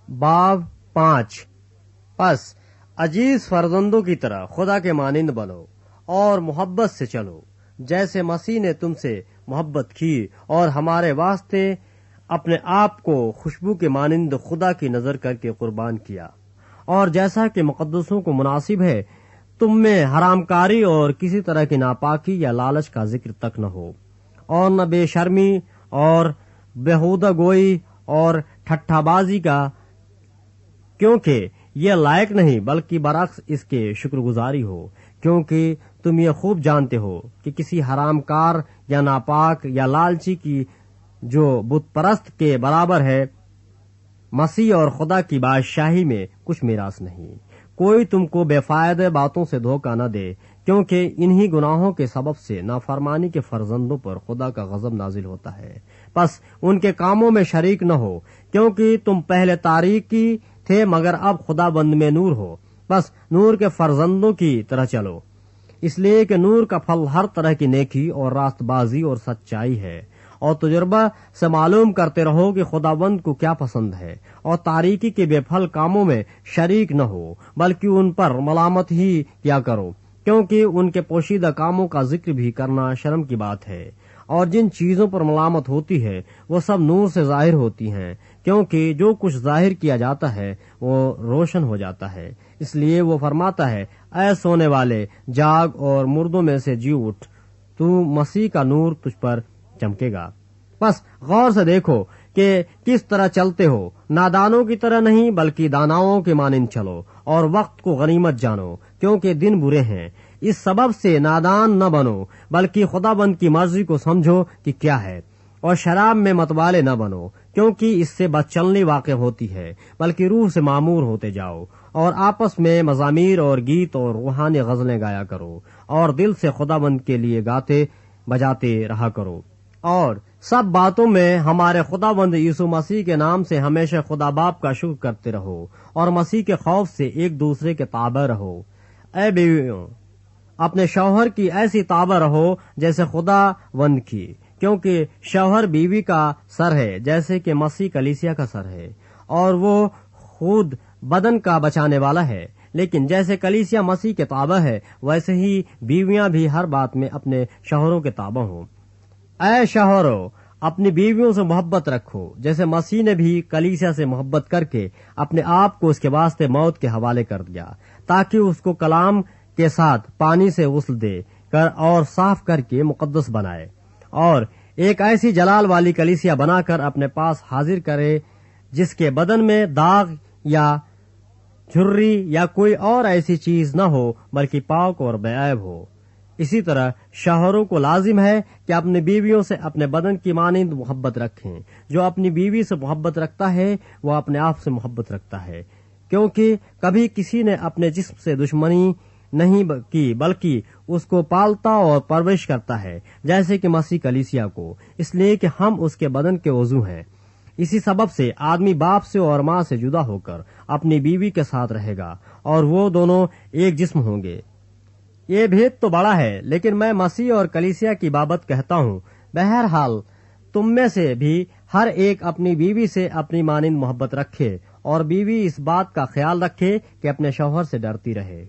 باب 5۔ پس عزیز فرزندوں کی طرح خدا کے مانند بنو اور محبت سے چلو، جیسے مسیح نے تم سے محبت کی اور ہمارے واسطے اپنے آپ کو خوشبو کے مانند خدا کی نظر کر کے قربان کیا، اور جیسا کہ مقدسوں کو مناسب ہے تم میں حرام کاری اور کسی طرح کی ناپاکی یا لالچ کا ذکر تک نہ ہو، اور نہ بے شرمی اور بےہودہ گوئی اور ٹھٹھا بازی کا، کیونکہ یہ لائق نہیں بلکہ برعکس اس کے شکر گزاری ہو، کیونکہ تم یہ خوب جانتے ہو کہ کسی حرام کار یا ناپاک یا لالچی کی جو بت پرست کے برابر ہے مسیح اور خدا کی بادشاہی میں کچھ میراث نہیں۔ کوئی تم کو بے فائدہ باتوں سے دھوکہ نہ دے، کیونکہ انہی گناہوں کے سبب سے نافرمانی کے فرزندوں پر خدا کا غضب نازل ہوتا ہے۔ پس ان کے کاموں میں شریک نہ ہو، کیونکہ تم پہلے تاریکی تھے مگر اب خدا بند میں نور ہو۔ بس نور کے فرزندوں کی طرح چلو، اس لیے کہ نور کا پھل ہر طرح کی نیکی اور راست بازی اور سچائی ہے، اور تجربہ سے معلوم کرتے رہو کہ خداوند کو کیا پسند ہے، اور تاریکی کے بے پھل کاموں میں شریک نہ ہو بلکہ ان پر ملامت ہی کیا کرو، کیونکہ ان کے پوشیدہ کاموں کا ذکر بھی کرنا شرم کی بات ہے، اور جن چیزوں پر ملامت ہوتی ہے وہ سب نور سے ظاہر ہوتی ہیں، کیونکہ جو کچھ ظاہر کیا جاتا ہے وہ روشن ہو جاتا ہے۔ اس لیے وہ فرماتا ہے، اے سونے والے جاگ اور مردوں میں سے جی اٹھ، تو مسیح کا نور تجھ پر چمکے گا۔ بس غور سے دیکھو کہ کس طرح چلتے ہو، نادانوں کی طرح نہیں بلکہ داناؤں کے مانند چلو، اور وقت کو غنیمت جانو کیونکہ دن برے ہیں۔ اس سبب سے نادان نہ بنو بلکہ خداوند کی مرضی کو سمجھو کہ کیا ہے، اور شراب میں متوالے نہ بنو کیونکہ اس سے بدچلنی واقع ہوتی ہے، بلکہ روح سے معمور ہوتے جاؤ، اور آپس میں مزامیر اور گیت اور روحانی غزلیں گایا کرو، اور دل سے خداوند کے لیے گاتے بجاتے رہا کرو، اور سب باتوں میں ہمارے خداوند یسوع مسیح کے نام سے ہمیشہ خدا باپ کا شکر کرتے رہو، اور مسیح کے خوف سے ایک دوسرے کے تابع رہو۔ اے بیویوں، اپنے شوہر کی ایسی تابع رہو جیسے خداوند کی، کیونکہ شوہر بیوی کا سر ہے جیسے کہ مسیح کلیسیا کا سر ہے، اور وہ خود بدن کا بچانے والا ہے۔ لیکن جیسے کلیسیا مسیح کے تابع ہے ویسے ہی بیویاں بھی ہر بات میں اپنے شوہروں کے تابع ہوں۔ اے شوہرو، اپنی بیویوں سے محبت رکھو جیسے مسیح نے بھی کلیسیا سے محبت کر کے اپنے آپ کو اس کے واسطے موت کے حوالے کر دیا، تاکہ اس کو کلام کے ساتھ پانی سے غسل دے کر اور صاف کر کے مقدس بنائے، اور ایک ایسی جلال والی کلیسیا بنا کر اپنے پاس حاضر کرے جس کے بدن میں داغ یا جھری یا کوئی اور ایسی چیز نہ ہو بلکہ پاک اور بے عیب ہو۔ اسی طرح شوہروں کو لازم ہے کہ اپنی بیویوں سے اپنے بدن کی مانند محبت رکھیں۔ جو اپنی بیوی سے محبت رکھتا ہے وہ اپنے آپ سے محبت رکھتا ہے، کیونکہ کبھی کسی نے اپنے جسم سے دشمنی نہیں کی بلکہ اس کو پالتا اور پرورش کرتا ہے جیسے کہ مسیح کلیسیا کو، اس لیے کہ ہم اس کے بدن کے عضو ہیں۔ اسی سبب سے آدمی باپ سے اور ماں سے جدا ہو کر اپنی بیوی کے ساتھ رہے گا، اور وہ دونوں ایک جسم ہوں گے۔ یہ بھید تو بڑا ہے، لیکن میں مسیح اور کلیسیا کی بابت کہتا ہوں۔ بہرحال تم میں سے بھی ہر ایک اپنی بیوی سے اپنی مانند محبت رکھے، اور بیوی اس بات کا خیال رکھے کہ اپنے شوہر سے ڈرتی رہے۔